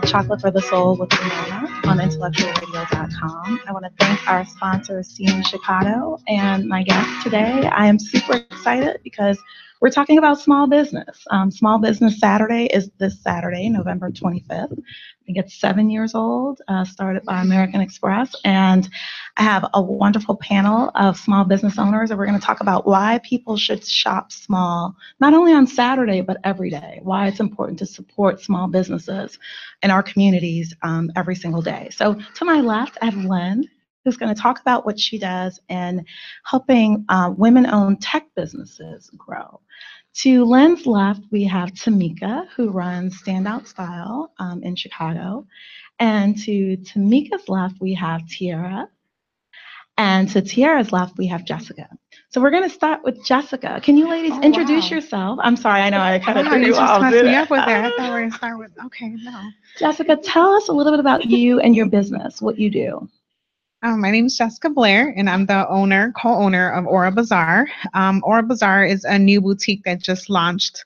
to Chocolate for the Soul with Ramona on IntellectualRadio.com. I want to thank our sponsor, Steam Chicago, and my guest today. I am super excited because we're talking about small business. Small Business Saturday is this Saturday, November 25th. I think it's 7 years old, started by American Express. And I have a wonderful panel of small business owners, and we're going to talk about why people should shop small, not only on Saturday, but every day, why it's important to support small businesses in our communities every single day. So to my left, I have Lynn, who's going to talk about what she does in helping women-owned tech businesses grow. To Lynn's left, we have Tamika, who runs Standout Style in Chicago. And to Tamika's left, we have Tiara. And to Tiara's left, we have Jessica. So we're going to start with Jessica. Can you ladies introduce yourself? I'm sorry, I know I kind of threw you off. Messed me up with that. I thought we were going to start with, okay, no. Jessica, tell us a little bit about you and your business, what you do. My name is Jessica Blair, and I'm the co-owner of Aura Bazaar. Aura Bazaar is a new boutique that just launched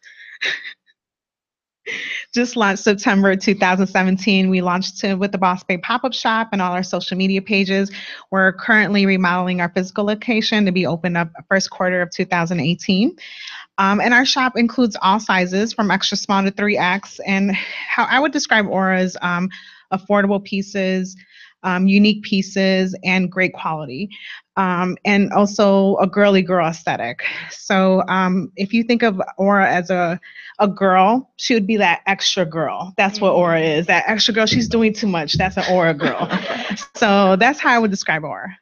September 2017. We launched with the Boss Babe pop-up shop and all our social media pages. We're currently remodeling our physical location to be opened up first quarter of 2018. And our shop includes all sizes from extra small to 3X. And how I would describe Aura as affordable pieces, unique pieces, and great quality, and also a girly girl aesthetic. So if you think of Aura as a girl, she would be that extra girl. That's what Aura is, that extra girl. She's doing too much. That's an Aura girl. So that's how I would describe Aura.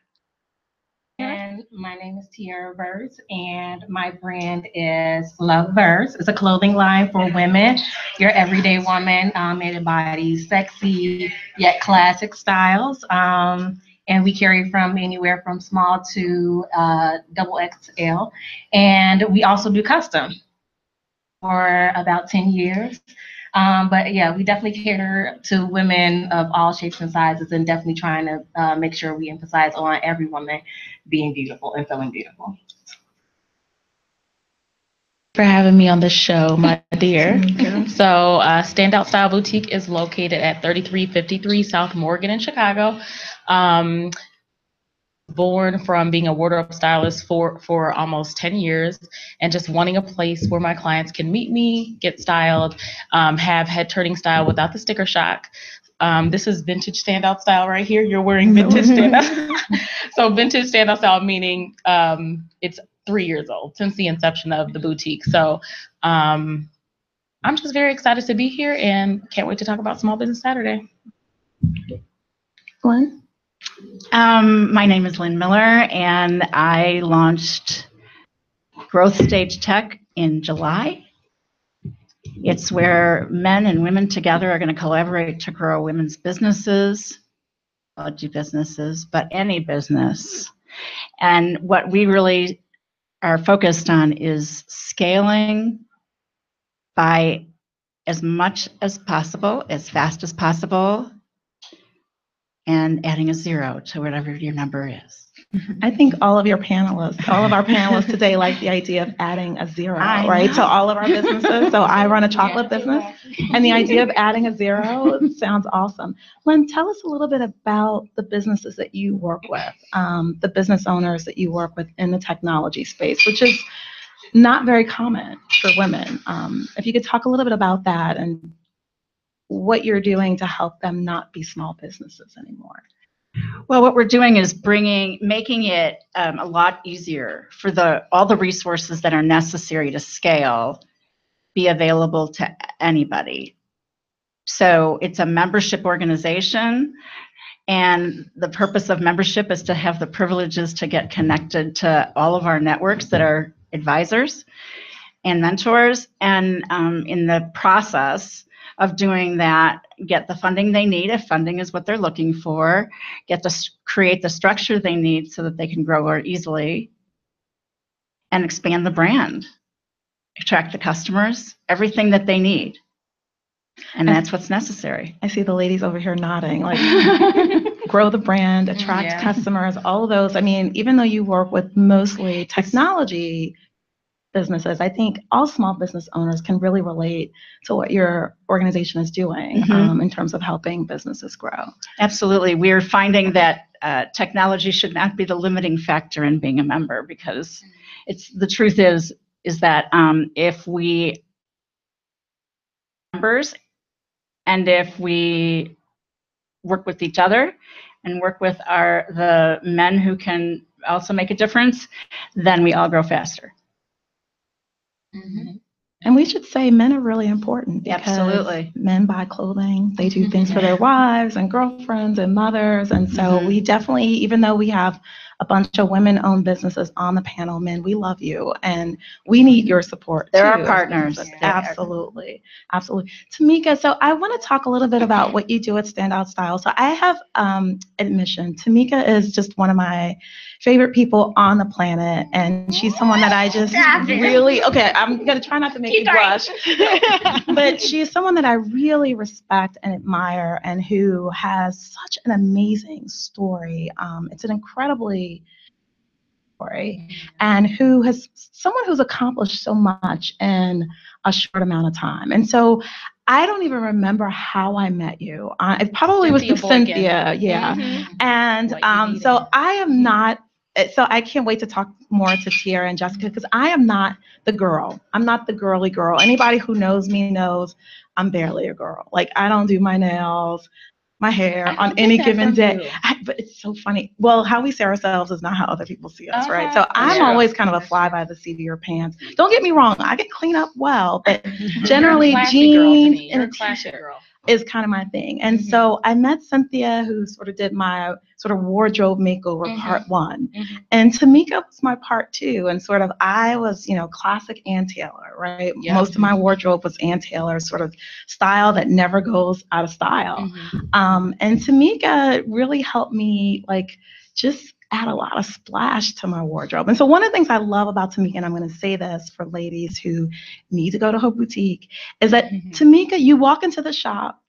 And my name is Tiara Verse, and my brand is Love Verse. It's a clothing line for women, your everyday woman, made embodies sexy yet classic styles. And we carry from anywhere from small to double XL. And we also do custom for about 10 years. But yeah, we definitely cater to women of all shapes and sizes, and definitely trying to make sure we emphasize on every woman being beautiful and feeling beautiful. For having me on the show, my dear. So Standout Style Boutique is located at 3353 South Morgan in Chicago. Born from being a wardrobe stylist for almost 10 years, and just wanting a place where my clients can meet me, get styled, have head turning style without the sticker shock. This is vintage standout style right here. You're wearing vintage standout. So vintage standout style meaning it's 3 years old since the inception of the boutique. So I'm just very excited to be here and can't wait to talk about Small Business Saturday. Lynn? My name is Lynn Miller, and I launched Growth Stage Tech in July. It's where men and women together are going to collaborate to grow women's businesses, businesses, but any business. And what we really are focused on is scaling by as much as possible, as fast as possible, and adding a zero to whatever your number is. I think all of our panelists today like the idea of adding a zero, right, to all of our businesses. So I run a chocolate business, and the idea of adding a zero sounds awesome. Lynn, tell us a little bit about the businesses that you work with, the business owners that you work with in the technology space, which is not very common for women. If you could talk a little bit about that and what you're doing to help them not be small businesses anymore. Well, what we're doing is making it a lot easier for all the resources that are necessary to scale be available to anybody. So it's a membership organization, and the purpose of membership is to have the privileges to get connected to all of our networks that are advisors and mentors, and in the process of doing that, get the funding they need, if funding is what they're looking for, get to create the structure they need so that they can grow more easily, and expand the brand, attract the customers, everything that they need. And that's what's necessary. I see the ladies over here nodding, like grow the brand, attract customers, all of those. I mean, even though you work with mostly technology, businesses. I think all small business owners can really relate to what your organization is doing in terms of helping businesses grow. Absolutely. We're finding that technology should not be the limiting factor in being a member, because the truth is that if we members and if we work with each other and work with the men who can also make a difference, then we all grow faster. Mm-hmm. And we should say men are really important, because absolutely, men buy clothing, they do things for their wives and girlfriends and mothers. And so we definitely, even though we have a bunch of women-owned businesses on the panel, men, we love you and we need your support. They're our partners. Absolutely. Absolutely. Tamika, so I want to talk a little bit about what you do at Standout Style. So I have admission. Tamika is just one of my favorite people on the planet, and she's someone that I just really, I'm going to try not to make you blush, but she's someone that I really respect and admire, and who has such an amazing story. It's an incredibly story, and someone who's accomplished so much in a short amount of time. And so I don't even remember how I met you. It probably was through Cynthia. Yeah. And so I am not, so I can't wait to talk more to Tiara and Jessica, because I am not the girl. I'm not the girly girl. Anybody who knows me knows I'm barely a girl. Like, I don't do my nails, my hair on any given day. But it's so funny. Well, how we see ourselves is not how other people see us, right? So I'm always kind of a fly by the seat of your pants. Don't get me wrong, I can clean up well, but generally jeans and a t-shirt is kind of my thing. And so I met Cynthia, who sort of did my sort of wardrobe makeover part one. And Tamika was my part two. And sort of I was, classic Ann Taylor, right? Most of my wardrobe was Ann Taylor, sort of style that never goes out of style. And Tamika really helped me just add a lot of splash to my wardrobe. And so one of the things I love about Tamika, and I'm going to say this for ladies who need to go to her boutique, is that Tamika, you walk into the shop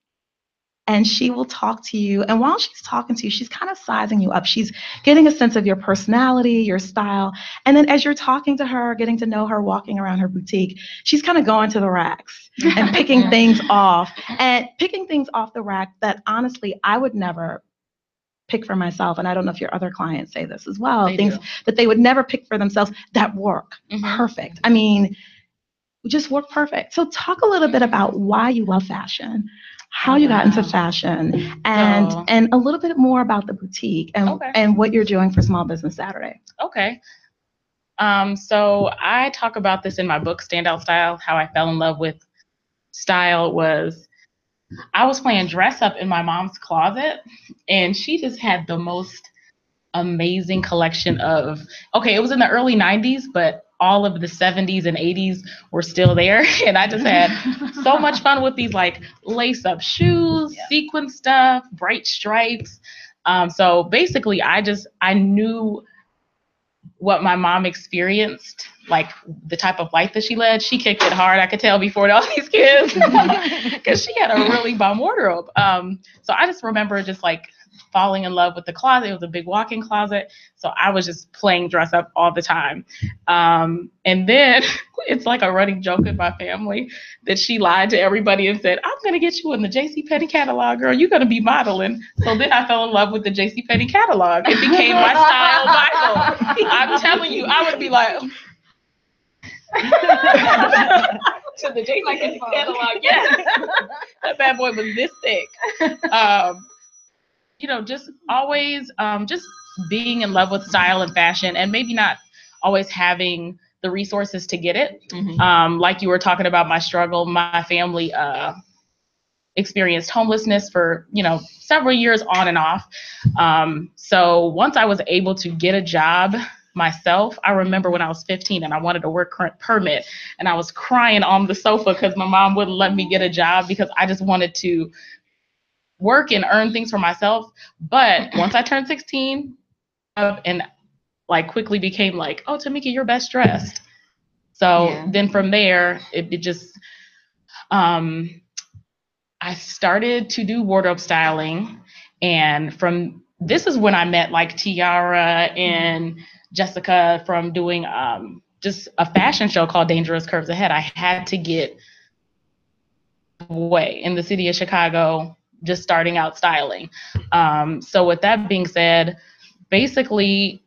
and she will talk to you. And while she's talking to you, she's kind of sizing you up. She's getting a sense of your personality, your style. And then as you're talking to her, getting to know her, walking around her boutique, she's kind of going to the racks and picking things off the rack that honestly I would never pick for myself. And I don't know if your other clients say this as well, things that they would never pick for themselves that work perfect. I mean, just work perfect. So talk a little bit about why you love fashion, how you got into fashion, and a little bit more about the boutique and what you're doing for Small Business Saturday. Okay. So I talk about this in my book, Standout Style. How I fell in love with style was I was playing dress up in my mom's closet, and she just had the most amazing collection of, it was in the early 90s, but all of the 70s and 80s were still there. And I just had so much fun with these lace up shoes, sequin stuff, bright stripes. So basically I knew what my mom experienced, the type of life that she led. She kicked it hard, I could tell, before all these kids, because she had a really bomb wardrobe. So I just remember just falling in love with the closet. It was a big walk-in closet. So I was just playing dress up all the time. And then it's a running joke in my family that she lied to everybody and said, I'm going to get you in the JCPenney catalog, girl. You're going to be modeling. So then I fell in love with the JCPenney catalog. It became my style Bible. I'm telling you, I would be to the JCPenney catalog. Yes. That bad boy was this thick. Just always just being in love with style and fashion, and maybe not always having the resources to get it. Like you were talking about my struggle, my family experienced homelessness for, several years on and off. So once I was able to get a job myself, I remember when I was 15 and I wanted a work permit, and I was crying on the sofa because my mom wouldn't let me get a job because I just wanted to work and earn things for myself. But once I turned 16 and quickly became oh, Tamika, you're best dressed. So then from there, it just, I started to do wardrobe styling. And this is when I met Tiara and Jessica from doing just a fashion show called Dangerous Curves Ahead. I had to get away in the city of Chicago, just starting out styling. So with that being said, basically,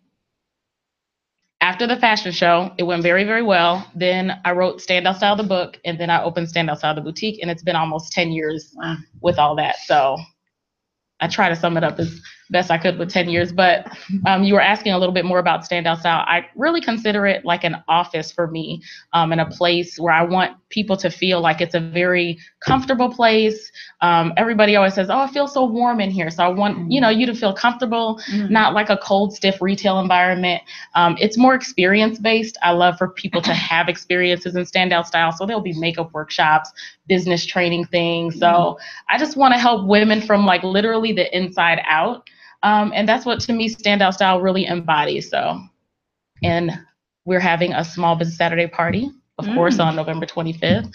after the fashion show, it went very, very well. Then I wrote Standout Style, the book, and then I opened Standout Style, the boutique, and it's been almost 10 years with all that. So I try to sum it up as best I could with 10 years. But you were asking a little bit more about Standout Style. I really consider it like an office for me, and a place where I want people to feel like it's a very comfortable place. Everybody always says, oh, it feels so warm in here. So I want, you to feel comfortable, not like a cold, stiff retail environment. It's more experience-based. I love for people to have experiences in Standout Style. So there'll be makeup workshops, business training things. So I just want to help women from like literally the inside out. And that's what, to me, Standout Style really embodies. So, and we're having a Small Business Saturday party, of course, on November 25th.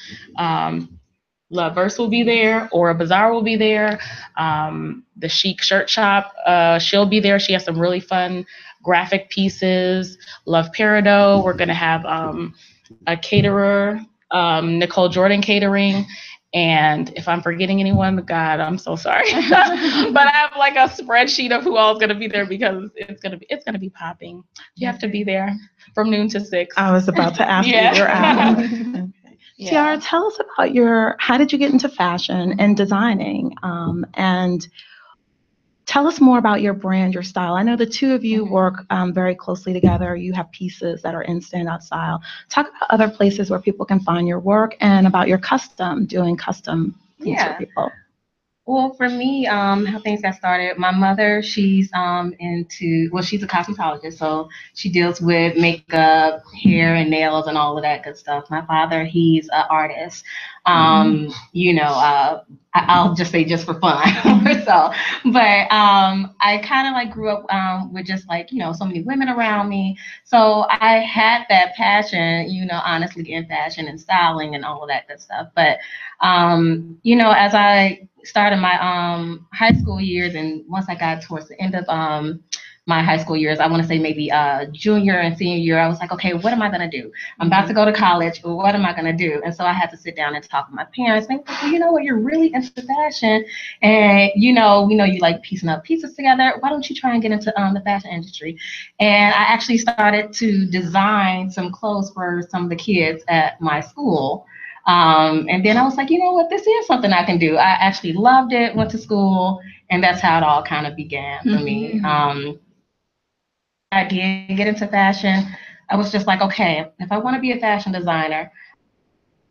Love Verse will be there, Aura Bazaar will be there. The Chic Shirt Shop, she'll be there. She has some really fun graphic pieces. Love Peridot, we're going to have a caterer, Nicole Jordan Catering. And if I'm forgetting anyone, God, I'm so sorry. But I have like a spreadsheet of who all is going to be there because it's going to be popping. You have to be there from noon to 6. I was about to ask you your hour. Okay. Yeah. Tiara, tell us about how did you get into fashion and designing? And tell us more about your brand, your style. I know the two of you work very closely together. You have pieces that are in Standout Style. Talk about other places where people can find your work and about your doing custom things for people. Well, for me, how things got started, my mother, she's she's a cosmetologist, so she deals with makeup, hair, and nails, and all of that good stuff. My father, he's an artist. I'll just say just for fun or so. But I kind of like grew up with just like, so many women around me. So I had that passion, honestly, in fashion and styling and all of that good stuff. But, as I started my high school years, and once I got towards the end of my high school years, I want to say maybe junior and senior year, I was like, okay, what am I going to do? I'm about to go to college. What am I going to do? And so I had to sit down and talk with my parents. And they were like, well, you know what? You're really into fashion. And, we know you like piecing up pieces together. Why don't you try and get into the fashion industry? And I actually started to design some clothes for some of the kids at my school. And then I was like, you know what? This is something I can do. I actually loved it, went to school, and that's how it all kind of began for me. I did get into fashion. I was just like, okay, if I want to be a fashion designer,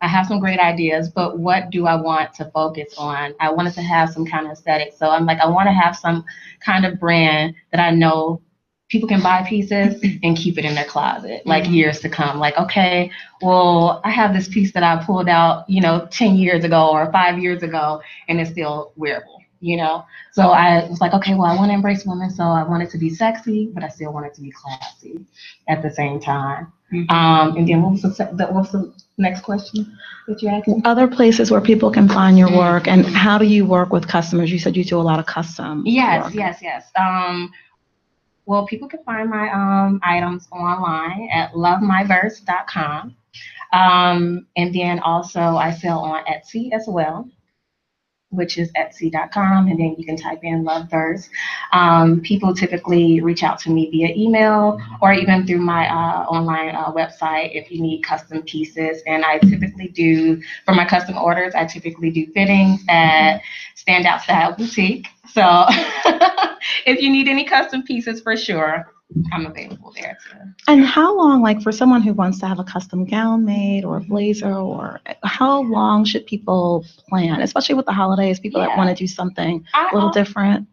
I have some great ideas, but what do I want to focus on? I wanted to have some kind of aesthetic. So I'm like, I want to have some kind of brand that I know people can buy pieces and keep it in their closet, like years to come. Like, okay, well, I have this piece that I pulled out, 10 years ago or 5 years ago, and it's still wearable. So I was like, okay, well, I want to embrace women, so I want it to be sexy, but I still want it to be classy at the same time. And then what was the next question that you asked? Other places where people can find your work, and how do you work with customers? You said you do a lot of custom work. Yes. Well, people can find my items online at lovemyverse.com. And then also I sell on Etsy as well, which is etsy.com, and then you can type in Love Verse. People typically reach out to me via email or even through my online website if you need custom pieces. And I typically do, for my custom orders, I typically do fittings at Standout Style Boutique. So if you need any custom pieces, for sure, I'm available there too. And how long, like for someone who wants to have a custom gown made or a blazer, or how long should people plan, especially with the holidays, people that want to do something a little different?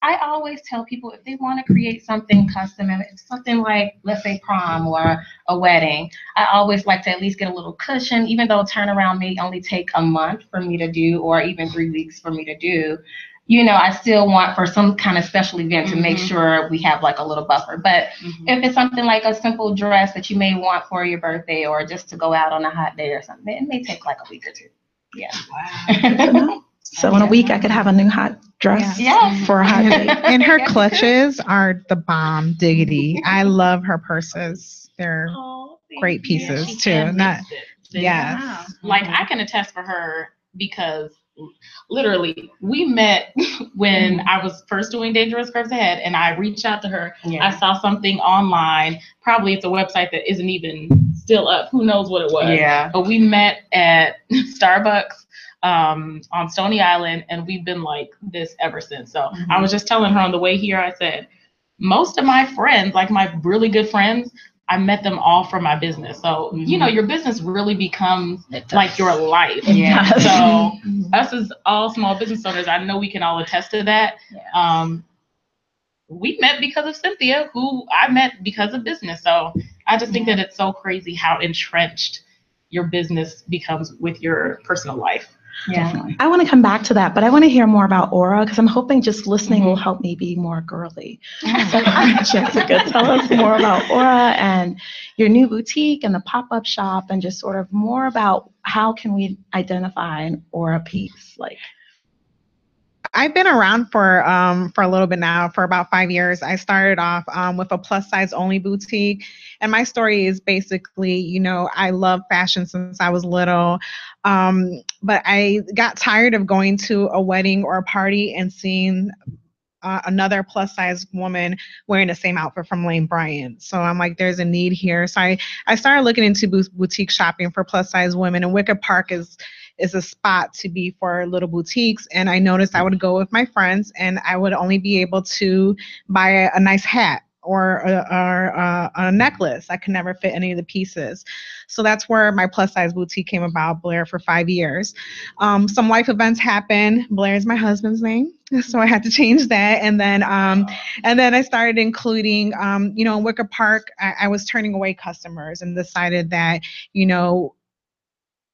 I always tell people if they want to create something custom, and it's something like, let's say, prom or a wedding, I always like to at least get a little cushion, even though turnaround may only take a month for me to do or even 3 weeks for me to do. I still want for some kind of special event to make sure we have like a little buffer. But if it's something like a simple dress that you may want for your birthday or just to go out on a hot day or something, it may take like a week or 2. Yeah. Wow. So in a week, I could have a new hot dress for a hot day. And her clutches are the bomb, diggity. I love her purses. They're great pieces she too. hand Not makes it. yes. Like I can attest for her because literally we met when I was first doing Dangerous Curves Ahead, and I reached out to her. I saw something online. Probably it's a website that isn't even still up. Who knows what it was? Yeah. But we met at Starbucks on Stony Island, and we've been like this ever since. So I was just telling her on the way here, I said, most of my friends, like my really good friends, I met them all from my business. So, you know, your business really becomes like your life. Yeah. So us as all small business owners, I know we can all attest to that. Yeah. We met because of Cynthia, who I met because of business. So I just think that it's so crazy how entrenched your business becomes with your personal life. Yeah. Definitely. I want to come back to that, but I want to hear more about Aura because I'm hoping just listening will help me be more girly. So, Jessica, tell us more about Aura and your new boutique and the pop-up shop, and just sort of more about how can we identify an Aura piece, like. I've been around for a little bit now, for about 5 years. I started off with a plus size only boutique, and my story is basically, you know, I love fashion since I was little, but I got tired of going to a wedding or a party and seeing another plus size woman wearing the same outfit from Lane Bryant. So I'm like, there's a need here. So I started looking into boutique shopping for plus size women, and Wicker Park is a spot to be for little boutiques. And I noticed I would go with my friends, and I would only be able to buy a nice hat or a necklace. I could never fit any of the pieces. So that's where my plus size boutique came about, Blair, for 5 years. Some life events happened. Blair is my husband's name, so I had to change that. And then I started including, you know, in Wicker Park, I was turning away customers and decided that, you know,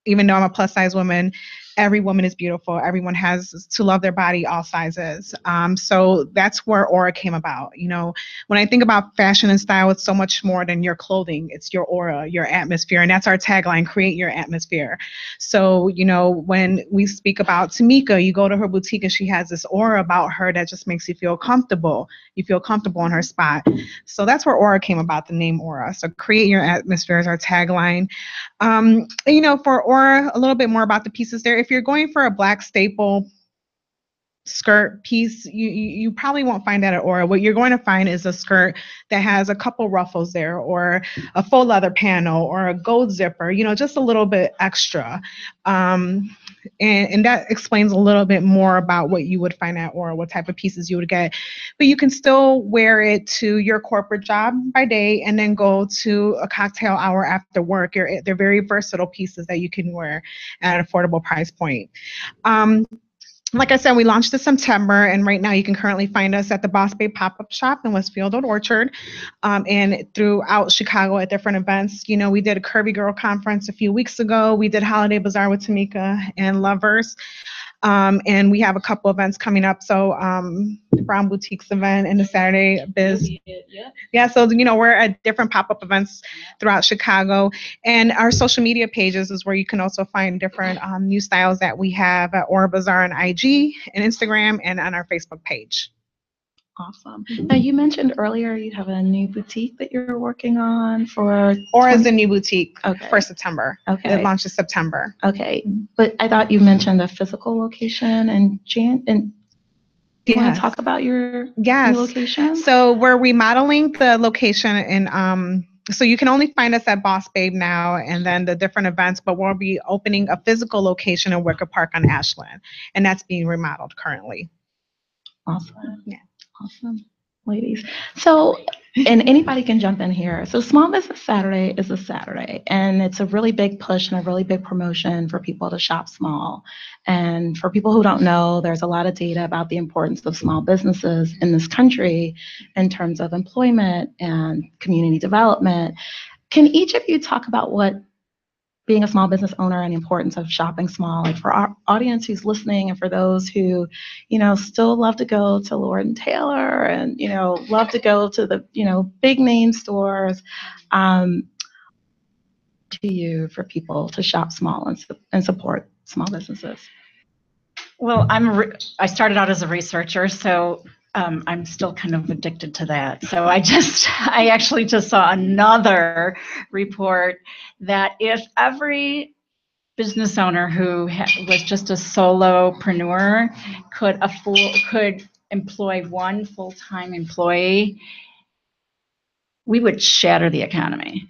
even though I'm a plus size woman, every woman is beautiful. Everyone has to love their body, all sizes. So that's where Aura came about. You know, when I think about fashion and style, it's so much more than your clothing. It's your aura, your atmosphere. And that's our tagline, create your atmosphere. So, you know, when we speak about Tamika, you go to her boutique and she has this aura about her that just makes you feel comfortable. You feel comfortable in her spot. So that's where Aura came about, the name Aura. So create your atmosphere is our tagline. You know, for Aura, a little bit more about the pieces there. If you're going for a black staple skirt piece, you probably won't find that at Aura. What you're going to find is a skirt that has a couple ruffles there, or a faux leather panel, or a gold zipper, you know, just a little bit extra. And that explains a little bit more about what you would find at Aura, what type of pieces you would get. But you can still wear it to your corporate job by day and then go to a cocktail hour after work. They're very versatile pieces that you can wear at an affordable price point. Like I said, we launched this September, and right now you can currently find us at the Boss Babe Pop-Up Shop in Westfield Old Orchard, and throughout Chicago at different events. You know, we did a Curvy Girl Conference a few weeks ago. We did Holiday Bazaar with Tamika and Lovers. And we have a couple events coming up. So the Brown Boutiques event and the Saturday Biz. Yeah, so, you know, we're at different pop-up events throughout Chicago. And our social media pages is where you can also find different new styles that we have at Aura Bazaar on IG and Instagram and on our Facebook page. Awesome. Now, you mentioned earlier you have a new boutique that you're working on for... Aura is a new boutique Okay. for September. Okay. It launches September. Okay. But I thought you mentioned a physical location and you want to talk about your new location? So we're remodeling the location, and so you can only find us at Boss Babe now and then the different events, but we'll be opening a physical location in Wicker Park on Ashland, and that's being remodeled currently. Awesome. Yeah. Awesome, ladies. So, and anybody can jump in here. So Small Business Saturday is a Saturday, and it's a really big push and a really big promotion for people to shop small. And for people who don't know, there's a lot of data about the importance of small businesses in this country in terms of employment and community development. Can each of you talk about what being a small business owner and the importance of shopping small, like for our audience who's listening and for those who, you know, still love to go to Lord & Taylor and, you know, love to go to the, you know, big name stores, to you for people to shop small and support small businesses? Well, I started out as a researcher, so I'm still kind of addicted to that. So I actually just saw another report that if every business owner who was just a solopreneur could employ one full-time employee, we would shatter the economy.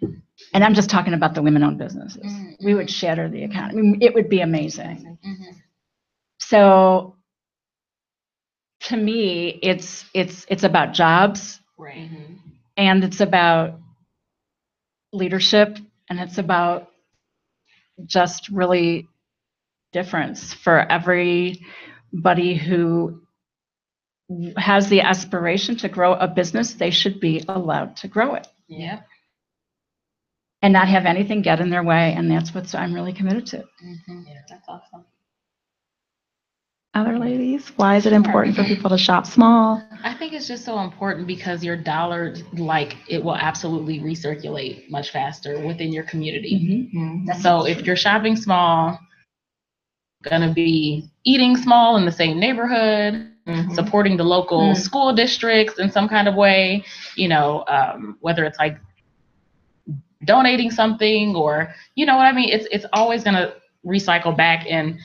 And I'm just talking about the women-owned businesses. Mm-hmm. We would shatter the economy. It would be amazing. Mm-hmm. So to me, it's about jobs, right? Mm-hmm. And it's about leadership, and it's about just really difference for everybody who has the aspiration to grow a business. They should be allowed to grow it. Yeah. And not have anything get in their way, and that's what I'm really committed to. Mm-hmm. Yeah, that's awesome. Other ladies, why is it important for people to shop small? I think it's just so important because your dollar, like, it will absolutely recirculate much faster within your community. Mm-hmm. So if you're shopping small, gonna be eating small in the same neighborhood, mm-hmm. supporting the local school districts in some kind of way, whether it's like donating something or, you know what I mean? It's always gonna recycle back. And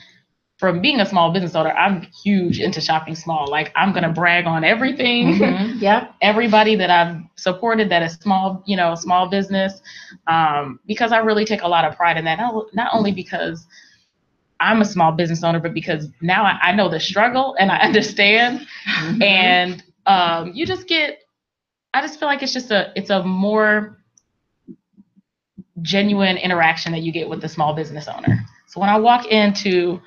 from being a small business owner, I'm huge into shopping small. Like, I'm gonna brag on everything. Mm-hmm. Yeah. Everybody that I've supported that is small, small business, because I really take a lot of pride in that. Not only because I'm a small business owner, but because now I know the struggle and I understand. Mm-hmm. And I just feel like it's a more genuine interaction that you get with the small business owner. So when I walk into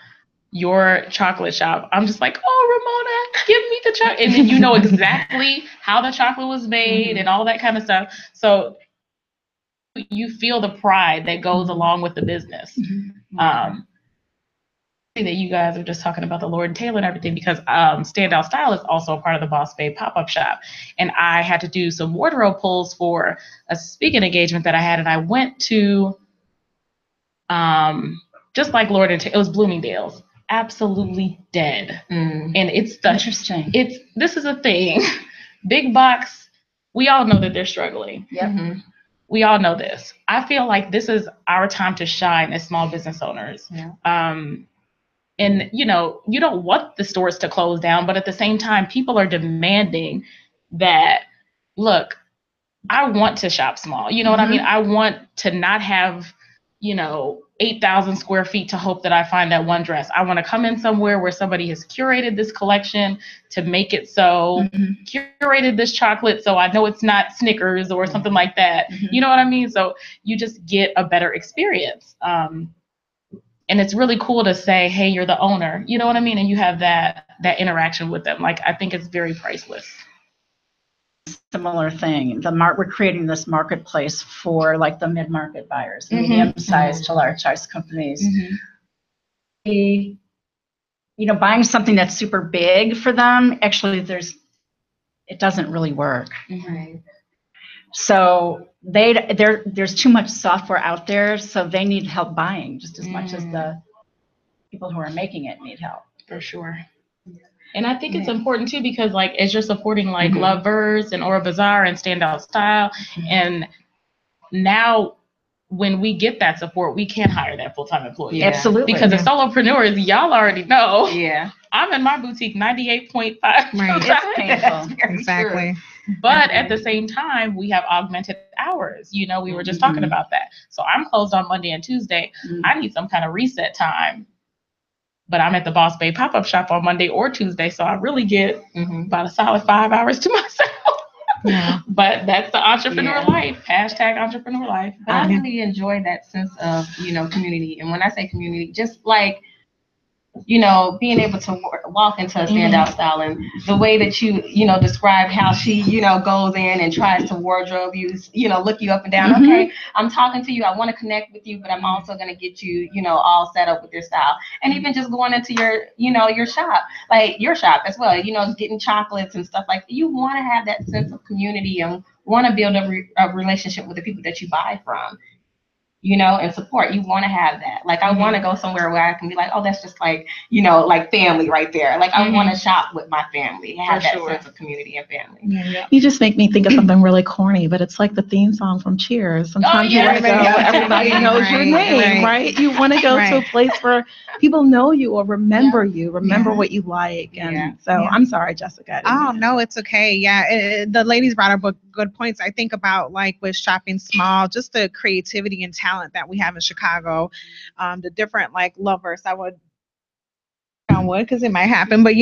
your chocolate shop, I'm just like, oh, Ramona, give me the chocolate. And then you know exactly how the chocolate was made, mm-hmm. and all that kind of stuff. So you feel the pride that goes along with the business. Mm-hmm. That you guys are just talking about the Lord and Taylor and everything, because Standout Style is also a part of the Boss Babe pop-up shop. And I had to do some wardrobe pulls for a speaking engagement that I had, and I went to just like Lord and Taylor, it was Bloomingdale's. Absolutely dead. And it's interesting. This is a thing. Big box, we all know that they're struggling. Yep. Mm-hmm. We all know this. I feel like this is our time to shine as small business owners. Yeah. And you don't want the stores to close down, but at the same time, people are demanding that, look, I want to shop small. You know mm-hmm. what I mean? I want to not have, 8,000 square feet to hope that I find that one dress. I want to come in somewhere where somebody has curated this collection to make it so, mm-hmm. curated this chocolate so I know it's not Snickers or something like that. Mm-hmm. You know what I mean? So you just get a better experience. And it's really cool to say, hey, you're the owner. You know what I mean? And you have that interaction with them. Like, I think it's very priceless. Similar thing. We're creating this marketplace for like the mid-market buyers, mm-hmm. medium-sized to large-sized companies. Mm-hmm. Buying something that's super big for them, actually, it doesn't really work. Mm-hmm. So there's too much software out there, so they need help buying just as much as the people who are making it need help. For sure. And I think it's important too, because like, as you're supporting like mm-hmm. Lovers and Aura Bazaar and Standout Style, mm-hmm. and now when we get that support, we can hire that full-time employee. Yeah. Absolutely. Because as solopreneurs, y'all already know. Yeah. I'm in my boutique 98.5. Right. It's painful. Exactly. True. But at the same time, we have augmented hours. We were just talking about that. So I'm closed on Monday and Tuesday. Mm-hmm. I need some kind of reset time. But I'm at the Boss Babe pop-up shop on Monday or Tuesday, so I really get about a solid 5 hours to myself. Yeah. But that's the entrepreneur life. # entrepreneur life. But I really enjoy that sense of, community. And when I say community, just like, being able to walk into a Standout Style, and the way that you described how she, goes in and tries to wardrobe you, look you up and down. Mm-hmm. Okay, I'm talking to you. I want to connect with you, but I'm also going to get you, all set up with your style. And even just going into your, your shop, like your shop as well, getting chocolates and stuff like that. You want to have that sense of community and want to build a relationship with the people that you buy from. and support. You want to have that. Like, I want to go somewhere where I can be like, oh, that's just like, like family right there. Like, I want to shop with my family, have that sense of community and family. Yeah. You just make me think of something really corny, but it's like the theme song from Cheers. Sometimes you want to go where everybody knows your name, right? You want to go to a place where people know you or remember you, remember what you like. And so I'm sorry, Jessica. Oh, no, it's okay. Yeah, the ladies brought up good points. I think about, like, with shopping small, just the creativity and talent that we have in Chicago, the different, like, lovers. I would because it might happen, but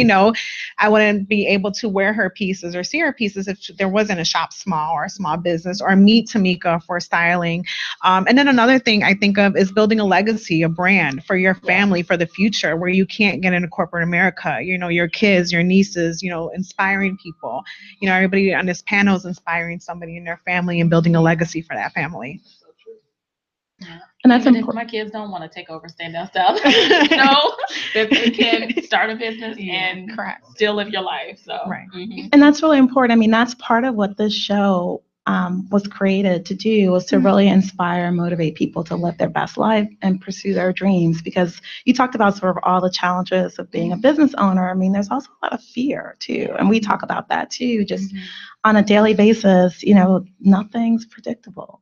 I wouldn't be able to wear her pieces or see her pieces if there wasn't a shop small or a small business, or meet Tamika for styling. And then another thing I think of is building a legacy, a brand for your family for the future, where you can't get into corporate America. Your kids, your nieces, inspiring people. Everybody on this panel is inspiring somebody in their family and building a legacy for that family. Yeah. And that's Even if my kids don't want to take over Standout Style, that they can start a business and still live your life. So, And that's really important. I mean, that's part of what this show was created to do, was to really inspire and motivate people to live their best life and pursue their dreams. Because you talked about sort of all the challenges of being a business owner. I mean, there's also a lot of fear too. And we talk about that too, just on a daily basis. Nothing's predictable.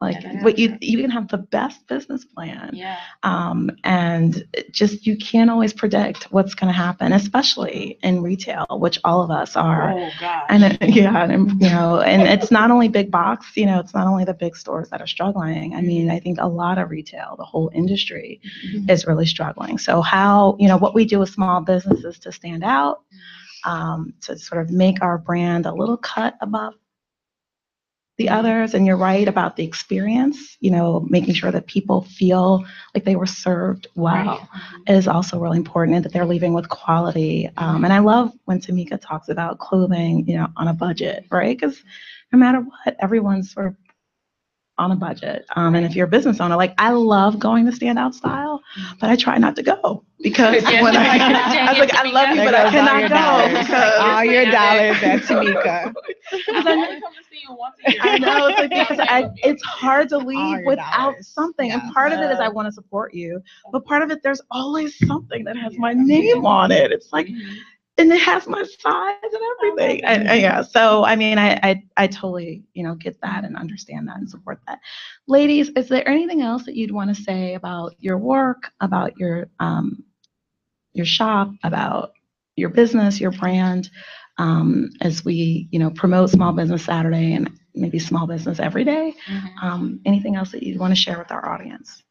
Like, what you can have the best business plan, and just you can't always predict what's going to happen, especially in retail, which all of us are. Oh gosh. And and it's not only big box. It's not only the big stores that are struggling. I mean, I think a lot of retail, the whole industry, is really struggling. So how what we do with small businesses to stand out, to sort of make our brand a little cut above the others. And you're right about the experience, making sure that people feel like they were served well is also really important, and that they're leaving with quality. And I love when Tamika talks about clothing, on a budget, right? Because no matter what, everyone's sort of on a budget. And if you're a business owner, like, I love going to Standout Style, but I try not to go because when I was like, I love you, but I cannot go because all your dollars at Tamika. I only come to see you once a year. I know, it's like, because it's hard to leave without something. And part of it is I want to support you, but part of it, there's always something that has my name on it. It's like, and it has my size and everything. So I mean, I totally get that and understand that and support that. Ladies, is there anything else that you'd want to say about your work, about your shop, about your business, your brand, as we promote Small Business Saturday and maybe Small Business Every Day? Anything else that you'd want to share with our audience?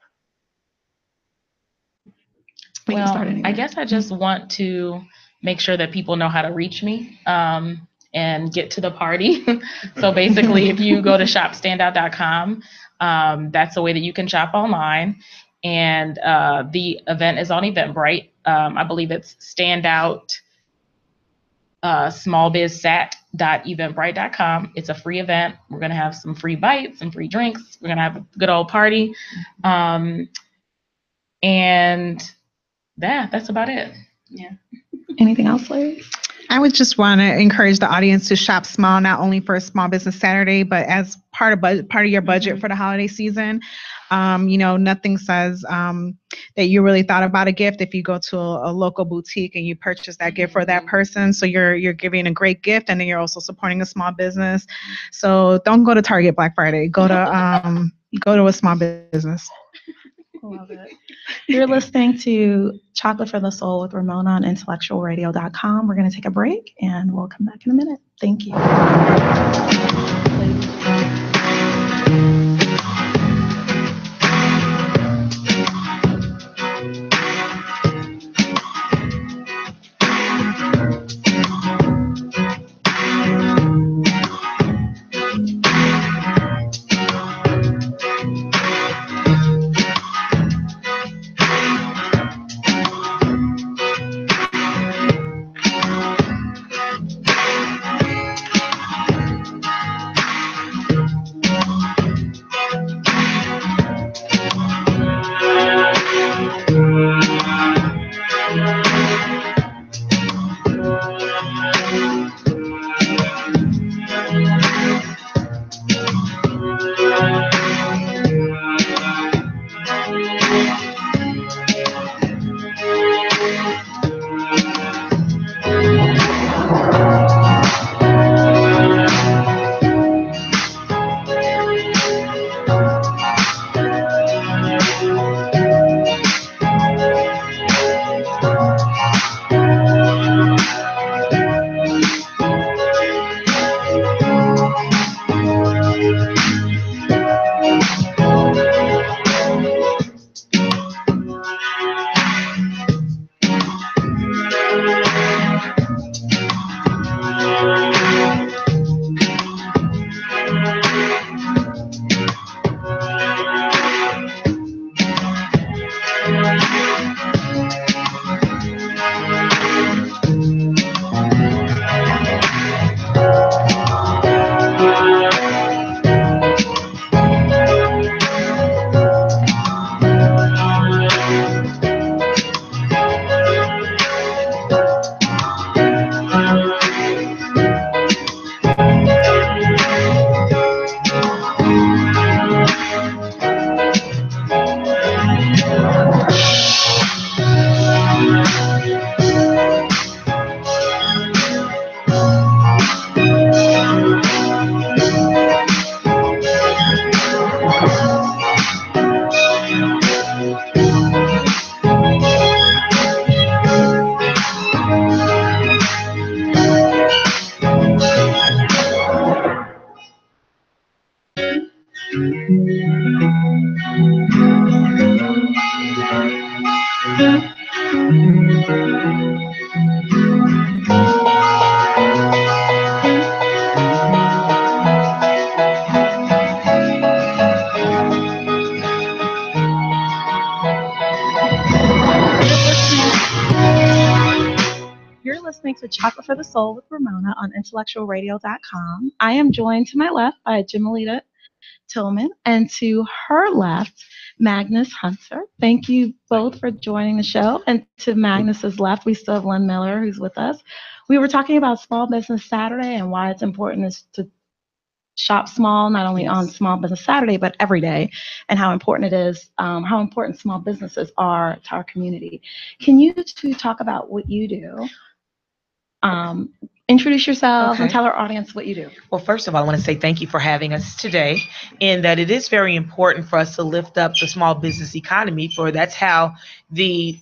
Well, I guess I just want to make sure that people know how to reach me and get to the party. So basically, if you go to shopstandout.com, that's the way that you can shop online. And the event is on Eventbrite. I believe it's Standout smallbizsat.eventbrite.com. It's a free event. We're going to have some free bites, some free drinks. We're going to have a good old party. And that's about it. Yeah. Anything else, ladies? I would just want to encourage the audience to shop small, not only for Small Business Saturday, but as part of your budget for the holiday season. Nothing says that you really thought about a gift if you go to a local boutique and you purchase that gift for that person. So you're giving a great gift, and then you're also supporting a small business. So don't go to Target Black Friday. Go to a small business. Love it. You're listening to Chocolate for the Soul with Ramona on IntellectualRadio.com. We're going to take a break, and we'll come back in a minute. Thank you. listening to Chocolate for the Soul with Ramona on IntellectualRadio.com. I am joined to my left by Jimalita Tillman and to her left, Magnus Hunter. Thank you both for joining the show. And to Magnus's left, we still have Lynn Miller, who's with us. We were talking about Small Business Saturday and why it's important is to shop small, not only on Small Business Saturday, but every day, and how important it is, how important small businesses are to our community. Can you two talk about what you do? Introduce yourselves and tell our audience what you do. Well, first of all, I want to say thank you for having us today, and that it is very important for us to lift up the small business economy, for that's how the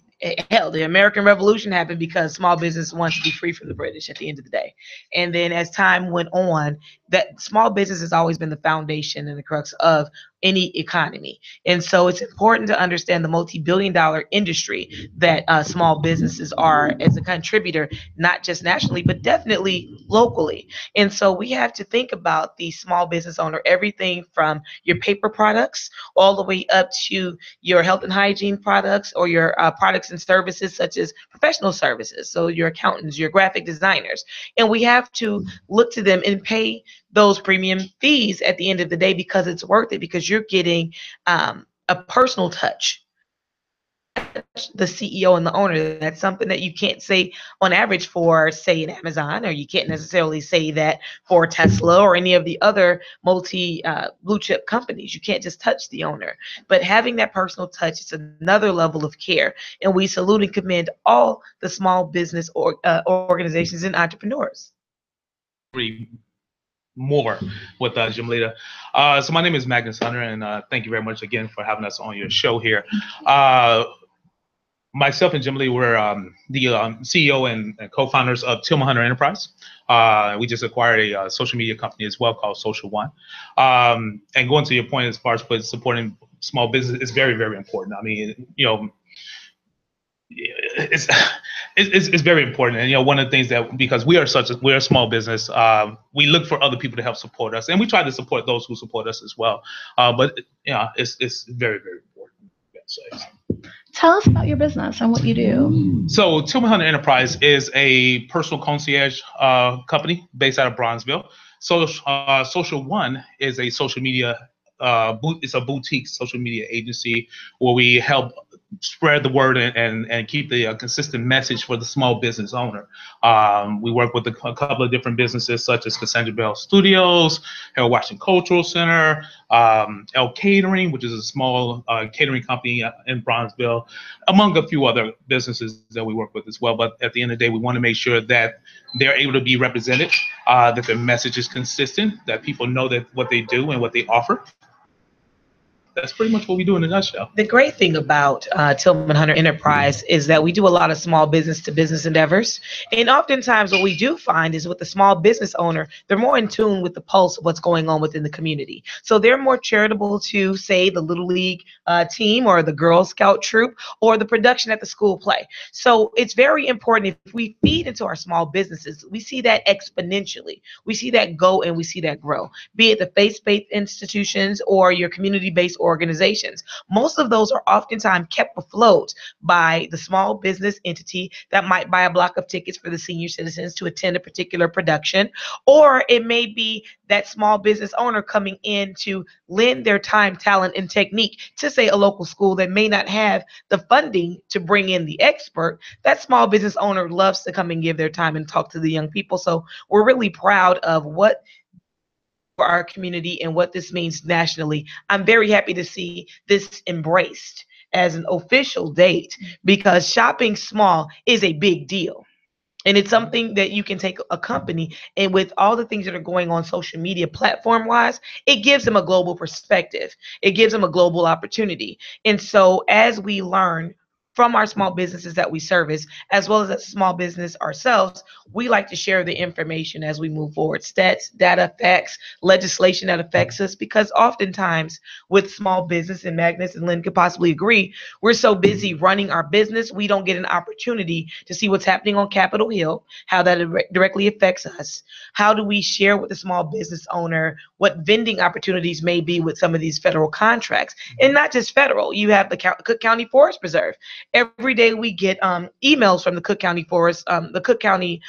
American Revolution happened, because small business wants to be free from the British at the end of the day. And then as time went on, that small business has always been the foundation and the crux of any economy. And so it's important to understand the multi-billion-dollar industry that small businesses are as a contributor, not just nationally, but definitely locally. And so we have to think about the small business owner, everything from your paper products all the way up to your health and hygiene products, or your products and services such as professional services. So your accountants, your graphic designers. And we have to look to them and pay those premium fees at the end of the day, because it's worth it, because you're getting a personal touch. The CEO and the owner, that's something that you can't say on average for, say, an Amazon, or you can't necessarily say that for Tesla or any of the other multi blue chip companies. You can't just touch the owner, but having that personal touch is another level of care. And we salute and commend all the small business organizations and entrepreneurs. More with Jimalita. So my name is Magnus Hunter, and thank you very much again for having us on your show here. Myself and Jimalita, we're the CEO and co-founders of Tillman Hunter Enterprise. We just acquired a social media company as well called Social One. And going to your point, as far as supporting small business, is very, very important. I mean, you know, it's very important. And, you know, one of the things that, because we're a small business, we look for other people to help support us, and we try to support those who support us as well. But, you know, it's very, very important. Tell us about your business and what you do. So Tillman Hunter Enterprise is a personal concierge company based out of Bronzeville. So Social One is a social media it's a boutique social media agency where we help spread the word and keep the consistent message for the small business owner. We work with a couple of different businesses such as Cassandra Bell Studios, Harold Washington Cultural Center, L Catering, which is a small catering company in Bronzeville, among a few other businesses that we work with as well. But at the end of the day, we want to make sure that they're able to be represented, that their message is consistent, that people know that what they do and what they offer. That's pretty much what we do in a nutshell. The great thing about Tillman Hunter Enterprise is that we do a lot of small business to business endeavors. And oftentimes what we do find is with the small business owner, they're more in tune with the pulse of what's going on within the community. So they're more charitable to, say, the Little League team or the Girl Scout troop or the production at the school play. So it's very important, if we feed into our small businesses, we see that exponentially. We see that go and we see that grow, be it the faith-based institutions or your community-based organizations. Most of those are oftentimes kept afloat by the small business entity that might buy a block of tickets for the senior citizens to attend a particular production, or it may be that small business owner coming in to lend their time, talent, and technique to, say, a local school that may not have the funding to bring in the expert. That small business owner loves to come and give their time and talk to the young people. So we're really proud of what for our community and what this means nationally. I'm very happy to see this embraced as an official date, because shopping small is a big deal. And it's something that you can take a company, and with all the things that are going on social media platform wise, it gives them a global perspective. It gives them a global opportunity. And so as we learn from our small businesses that we service, as well as a small business ourselves, we like to share the information as we move forward. Stats, data, facts, legislation that affects us, because oftentimes with small business, and Magnus and Lynn could possibly agree, we're so busy running our business, we don't get an opportunity to see what's happening on Capitol Hill, how that directly affects us. How do we share with the small business owner what vending opportunities may be with some of these federal contracts? And not just federal, you have the Cook County Forest Preserve. Every day we get emails from the Cook County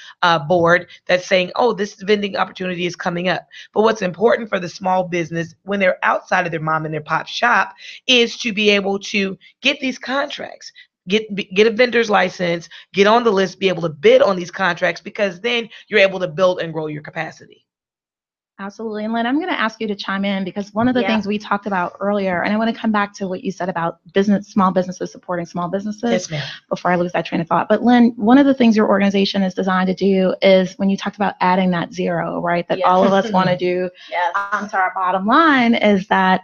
board that's saying, oh, this vending opportunity is coming up. But what's important for the small business when they're outside of their mom and their pop shop is to be able to get these contracts. Get a vendor's license, get on the list, be able to bid on these contracts, because then you're able to build and grow your capacity. Absolutely. And Lynn, I'm going to ask you to chime in, because one of the things we talked about earlier, and I want to come back to what you said about small businesses supporting small businesses. Yes, ma'am. Before I lose that train of thought. But Lynn, one of the things your organization is designed to do is when you talked about adding that zero, right, that all of us want to do to our bottom line, is that,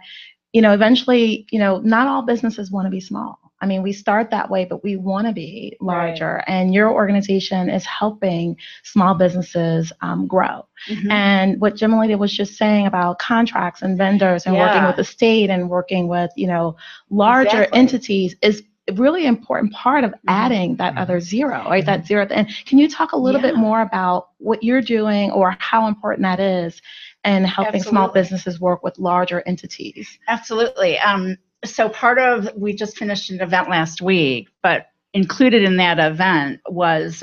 eventually, not all businesses want to be small. I mean, we start that way, but we want to be larger. Right. And your organization is helping small businesses grow. Mm-hmm. And what Jimalita was just saying about contracts and vendors and working with the state and working with, larger entities is a really important part of adding that other zero, right? That zero. And can you talk a little bit more about what you're doing or how important that is and helping small businesses work with larger entities? Absolutely. So we just finished an event last week, but included in that event was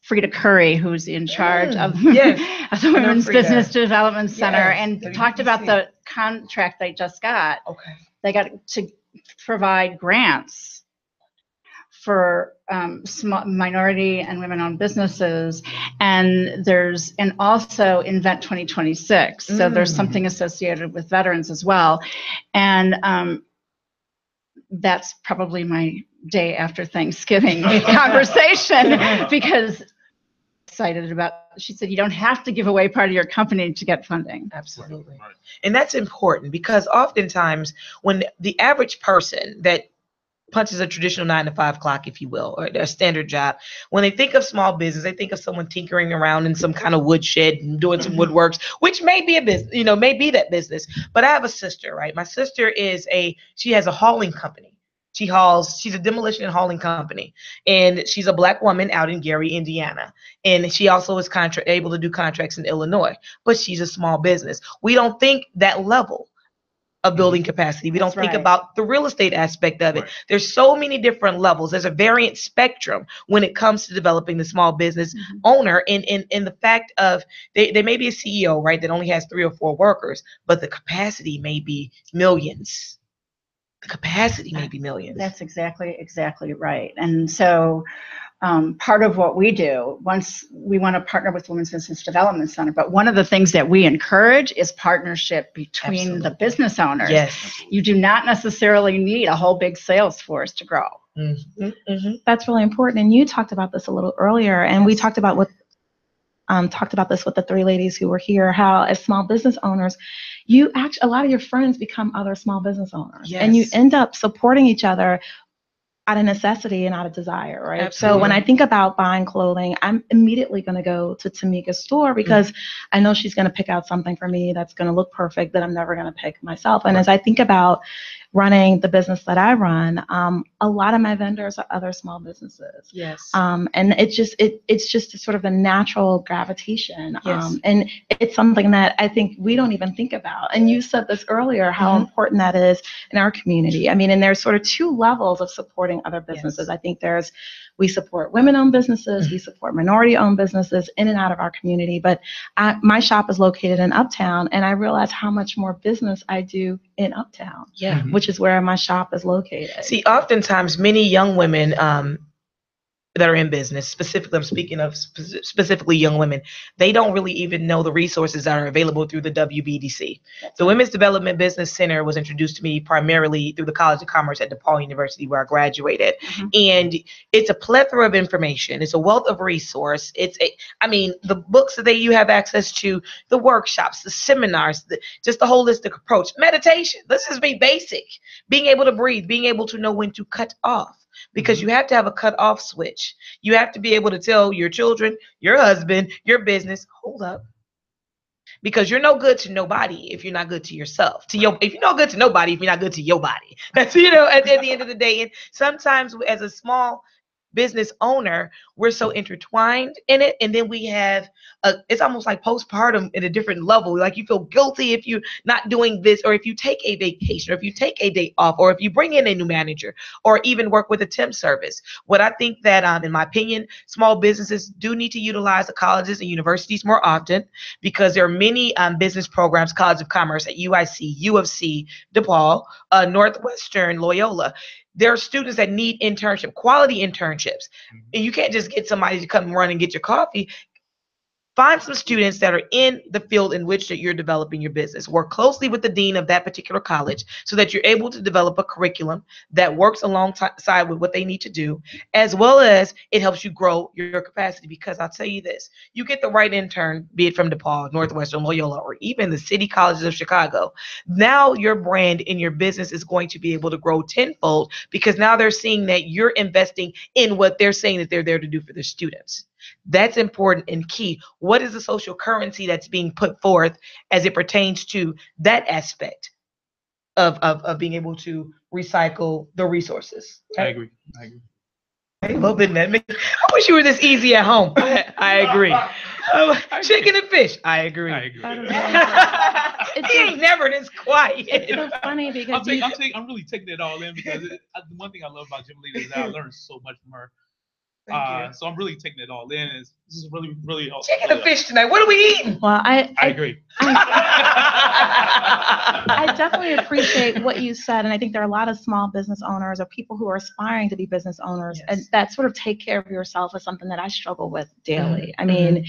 Frida Curry, who's in charge of the Women's Business Development Center, and talked about the contract they just got. Okay. They got to provide grants for small minority and women-owned businesses, and also Invent 2026. So there's something associated with veterans as well, and that's probably my day after Thanksgiving conversation, because excited about. She said you don't have to give away part of your company to get funding. Absolutely, and that's important, because oftentimes when the average person that punches a traditional 9-to-5 clock, if you will, or a standard job, when they think of small business, they think of someone tinkering around in some kind of woodshed and doing some woodworks, which may be a business, may be that business. But I have a sister, right? My sister she has a hauling company. She's a demolition and hauling company, and she's a Black woman out in Gary, Indiana. And she also is able to do contracts in Illinois, but she's a small business. We don't think that level of building capacity. We don't think about the real estate aspect of it. Right. There's so many different levels. There's a variant spectrum when it comes to developing the small business owner, in the fact of they may be a CEO, right, that only has 3 or 4 workers, but the capacity may be millions. The capacity may be millions. That's exactly right. And so part of what we do, once we want to partner with Women's Business Development Center, but one of the things that we encourage is partnership between the business owners. Yes. You do not necessarily need a whole big sales force to grow. Mm-hmm. Mm-hmm. That's really important. And you talked about this a little earlier, and we talked about this with the 3 ladies who were here, how as small business owners, a lot of your friends become other small business owners, and you end up supporting each other out of necessity and out of desire, right? Absolutely. So when I think about buying clothing, I'm immediately going to go to Tamika's store, because I know she's going to pick out something for me that's going to look perfect that I'm never going to pick myself. And as I think about running the business that I run, a lot of my vendors are other small businesses. Yes. And it's just a sort of a natural gravitation. Yes. And it's something that I think we don't even think about. And you said this earlier, how important that is in our community. I mean, and there's sort of 2 levels of supporting other businesses. Yes. I think we support women-owned businesses, we support minority-owned businesses in and out of our community. But my shop is located in Uptown, and I realize how much more business I do in Uptown, which is where my shop is located. See, oftentimes many young women that are in business, specifically, I'm speaking of specifically young women, they don't really even know the resources that are available through the WBDC. The Women's Development Business Center was introduced to me primarily through the College of Commerce at DePaul University, where I graduated. And it's a plethora of information. It's a wealth of resource. The books that you have access to, the workshops, the seminars, just the holistic approach, meditation. This is basic, being able to breathe, being able to know when to cut off. Because you have to have a cut-off switch. You have to be able to tell your children, your husband, your business, hold up. Because you're no good to nobody if you're not good to yourself. If you're no good to nobody if you're not good to your body. That's, at the end of the day. And sometimes as a small business owner, we're so intertwined in it. And then we have, it's almost like postpartum at a different level. Like you feel guilty if you're not doing this, or if you take a vacation, or if you take a day off, or if you bring in a new manager, or even work with a temp service. What I think that, in my opinion, small businesses do need to utilize the colleges and universities more often, because there are many business programs, College of Commerce at UIC, U of C, DePaul, Northwestern, Loyola. There are students that need quality internships. And you can't just get somebody to come and run and get your coffee. Find some students that are in the field in which that you're developing your business. Work closely with the dean of that particular college so that you're able to develop a curriculum that works alongside with what they need to do, as well as it helps you grow your capacity. Because I'll tell you this, you get the right intern, be it from DePaul, Northwestern, Loyola, or even the city colleges of Chicago. Now your brand in your business is going to be able to grow tenfold, because now they're seeing that you're investing in what they're saying that they're there to do for their students. That's important and key. What is the social currency that's being put forth as it pertains to that aspect of being able to recycle the resources? I agree. I love it, man. I wish you were this easy at home. I agree. Chicken and fish. I agree. He ain't never this quiet. It's so funny because I'm really taking it all in, because the one thing I love about Jimalita is that I learned so much from her. So I'm really taking it all in. This is really, really chicken and fish tonight. What are we eating? Well, I agree. I definitely appreciate what you said, and I think there are a lot of small business owners or people who are aspiring to be business owners, and that sort of take care of yourself is something that I struggle with daily. I mean,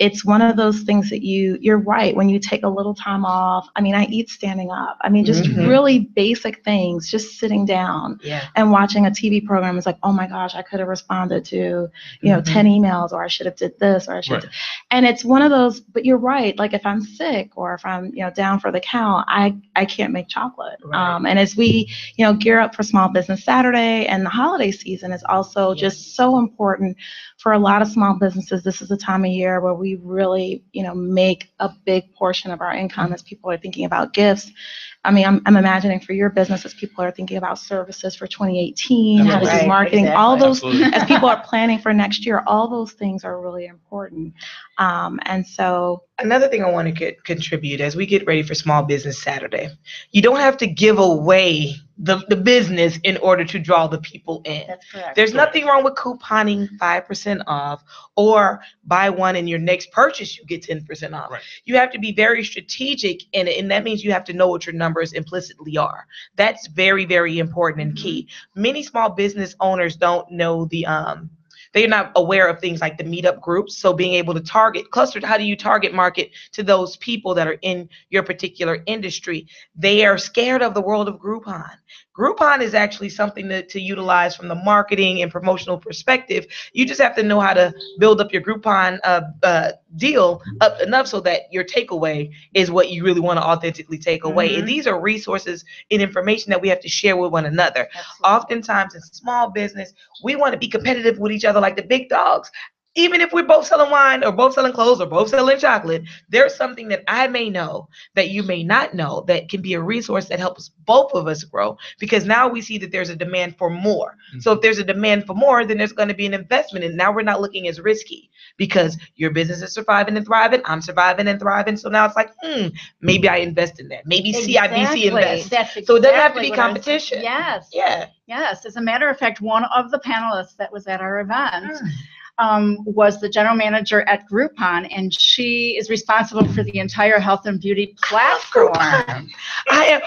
it's one of those things that you're right. When you take a little time off, I mean, I eat standing up. I mean, just really basic things, just sitting down and watching a TV program is like, oh my gosh, I could have responded to 10 emails, or I should have did this, or I should have. And it's one of those, but you're right. Like if I'm sick, or if I'm, down for the count, I can't make chocolate. And as we, gear up for Small Business Saturday, and the holiday season is also just so important for a lot of small businesses. This is a time of year where we really, make a big portion of our income as people are thinking about gifts. I mean, I'm imagining for your business as people are thinking about services for 2018, how to do marketing, all those, as people are planning for next year, all those things are really important. And so another thing I want to contribute as we get ready for Small Business Saturday, you don't have to give away the business in order to draw the people in. That's correct. There's nothing wrong with couponing 5% off, or buy one and your next purchase you get 10% off. You have to be very strategic in it, and that means you have to know what your numbers implicitly are. That's very, very important and key. Many small business owners don't know they're not aware of things like the meetup groups. So being able to cluster, how do you target market to those people that are in your particular industry? They are scared of the world of Groupon. Groupon is actually something to utilize from the marketing and promotional perspective. You just have to know how to build up your Groupon deal up enough so that your takeaway is what you really want to authentically take away. And these are resources and information that we have to share with one another. Oftentimes in small business, we want to be competitive with each other like the big dogs. Even if we're both selling wine, or both selling clothes, or both selling chocolate, there's something that I may know that you may not know that can be a resource that helps both of us grow, because now we see that there's a demand for more. So if there's a demand for more, then there's going to be an investment. And now we're not looking as risky, because your business is surviving and thriving. I'm surviving and thriving. So now it's like, maybe I invest in that. Maybe CIBC invest. So it doesn't have to be competition. Yes. Yeah. Yes. As a matter of fact, one of the panelists that was at our event was the general manager at Groupon, and she is responsible for the entire health and beauty platform. I am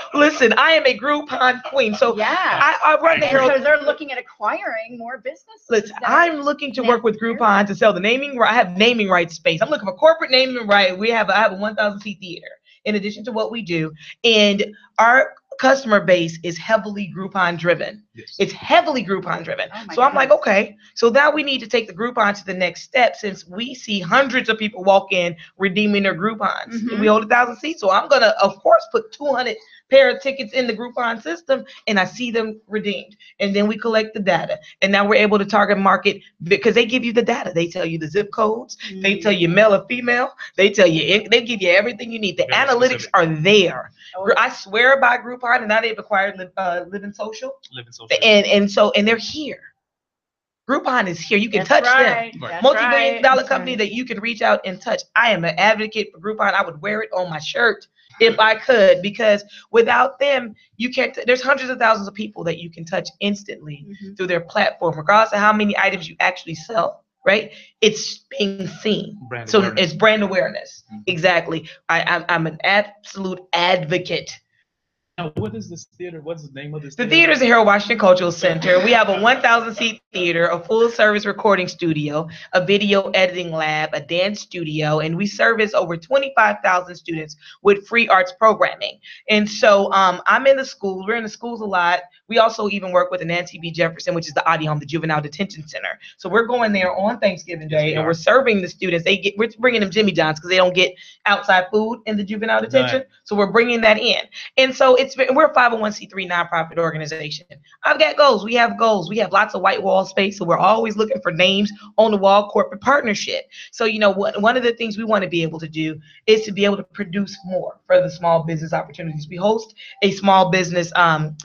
a Groupon queen. So I run the so they're looking at acquiring more businesses. Listen, I'm looking to work with Groupon to sell the naming. I have naming rights space. I'm looking for corporate naming right. I have a 1,000 seat theater in addition to what we do, and our customer base is heavily Groupon driven. It's heavily Groupon driven. So I'm like, okay, so now we need to take the Groupon to the next step, since we see hundreds of people walk in redeeming their Groupons. And we hold 1,000 seats. So I'm going to, of course, put 200 pair of tickets in the Groupon system, and I see them redeemed. And then we collect the data. And now we're able to target market, because they give you the data. They tell you the zip codes. They tell you male or female. They give you everything you need. The analytics are there. I swear by Groupon, and now they've acquired Living Social. And they're here. Groupon is here. You can That's touch right. them. That's Multi-billion dollar right. company that you can reach out and touch. I am an advocate for Groupon. I would wear it on my shirt if I could, because without them, you can't. There's hundreds of thousands of people that you can touch instantly through their platform, regardless of how many items you actually sell. Right? It's being seen. Brand So awareness. it's brand awareness. Exactly. I'm an absolute advocate. Now, what is this theater? What's the name of this The theater? theater is the Harold Washington Cultural Center. We have a 1,000-seat theater, a full-service recording studio, a video editing lab, a dance studio, and we service over 25,000 students with free arts programming. And so I'm in the school. We're in the schools a lot. We also even work with the Nancy B. Jefferson, which is the ADI Home, the Juvenile Detention Center. So we're going there on Thanksgiving Day, and we're serving the students. We're bringing them Jimmy John's because they don't get outside food in the juvenile detention. Right. So we're bringing that in. And so we're a 501c3 nonprofit organization. I've got goals. We have goals. We have lots of white wall space. So we're always looking for names on the wall, corporate partnership. So, one of the things we want to be able to do is to be able to produce more for the small business opportunities. We host a small business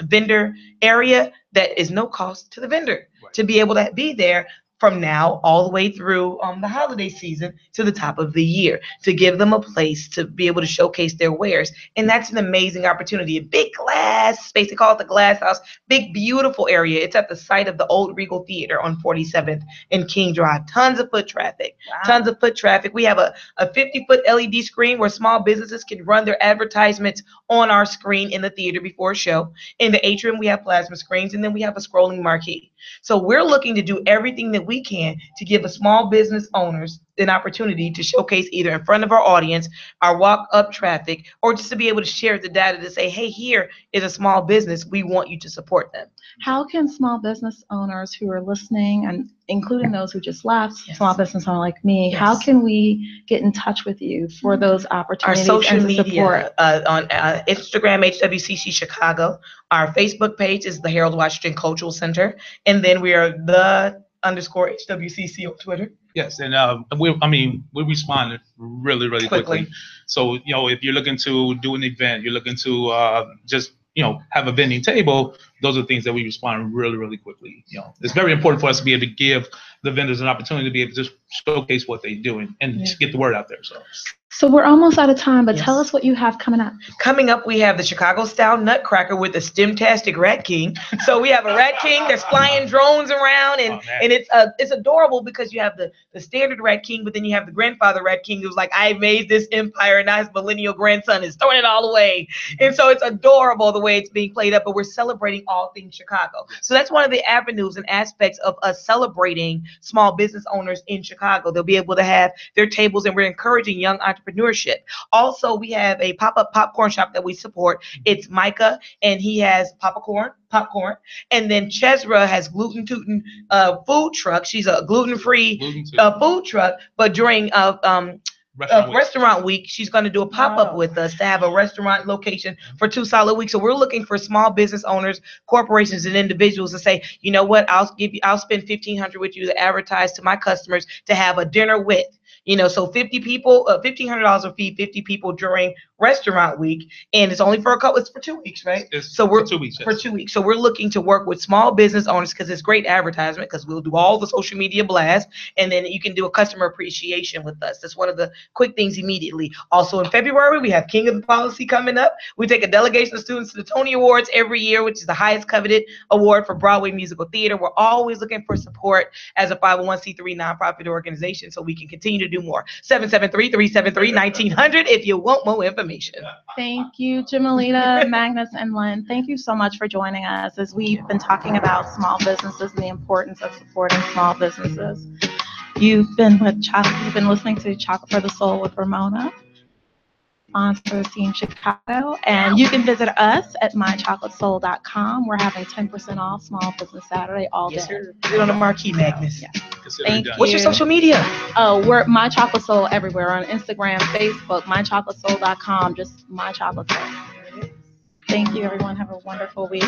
vendor area that is no cost to the vendor to be able to be there from now all the way through the holiday season to the top of the year, to give them a place to be able to showcase their wares. And that's an amazing opportunity. A big glass space, they call it the Glass House, big, beautiful area. It's at the site of the old Regal Theater on 47th and King Drive. Tons of foot traffic, tons of foot traffic. We have a 50-foot LED screen where small businesses can run their advertisements on our screen in the theater before a show. In the atrium, we have plasma screens, and then we have a scrolling marquee. So we're looking to do everything that we can to give a small business owners an opportunity to showcase either in front of our audience, our walk-up traffic, or just to be able to share the data to say, hey, here is a small business. We want you to support them. How can small business owners who are listening, and including those who just left, small business owner like me, how can we get in touch with you for those opportunities? Our social and media, support? On Instagram, HWCC Chicago. Our Facebook page is the Harold Washington Cultural Center. And then we are _HWCC on Twitter. Yes, and we responded really, really quickly. So, if you're looking to do an event, you're looking to just have a vending table, those are things that we respond really, really quickly. It's very important for us to be able to give the vendors an opportunity to be able to just showcase what they do and to get the word out there. So we're almost out of time, but tell us what you have coming up. Coming up, we have the Chicago-style Nutcracker with the STEM-tastic Rat King. So we have a Rat King that's flying drones around, and it's adorable because you have the standard Rat King, but then you have the grandfather Rat King who's like, I made this empire, and now his millennial grandson is throwing it all away. And so it's adorable the way it's being played up, but we're celebrating all things Chicago. So that's one of the avenues and aspects of us celebrating small business owners in Chicago. They'll be able to have their tables, and we're encouraging young entrepreneurship. Also, we have a pop-up popcorn shop that we support. It's Micah, and he has popcorn. And then Chesra has Gluten Tootin' food truck. She's a gluten-free food truck, but during restaurant week, she's going to do a pop-up with us to have a restaurant location for 2 solid weeks. So we're looking for small business owners, corporations, and individuals to say, you know what, I'll spend $1,500 with you to advertise to my customers to have a dinner with. So 50 people, $1,500 will feed 50 people during restaurant week, and it's only it's for 2 weeks, right? For 2 weeks. For 2 weeks. So we're looking to work with small business owners because it's great advertisement, because we'll do all the social media blasts, and then you can do a customer appreciation with us. That's one of the quick things immediately. Also in February, we have King of the Policy coming up. We take a delegation of students to the Tony Awards every year, which is the highest coveted award for Broadway musical theater. We're always looking for support as a 501c3 nonprofit organization so we can continue to do more. 773-373-1900 if you want more information. Thank you, Jimalita, Magnus, and Lynn. Thank you so much for joining us as we've been talking about small businesses and the importance of supporting small businesses. You've been listening to Chocolate for the Soul with Ramona, sponsor Team Chicago, and you can visit us at mychocolatesoul.com. We're having 10% off Small Business Saturday all day. Yes, sir. Get on the marquee, Magnus. Yeah. Thank you. What's your social media? Oh, we're My Chocolate Soul everywhere on Instagram, Facebook, mychocolatesoul.com, just My Chocolate Soul. Thank you, everyone. Have a wonderful week.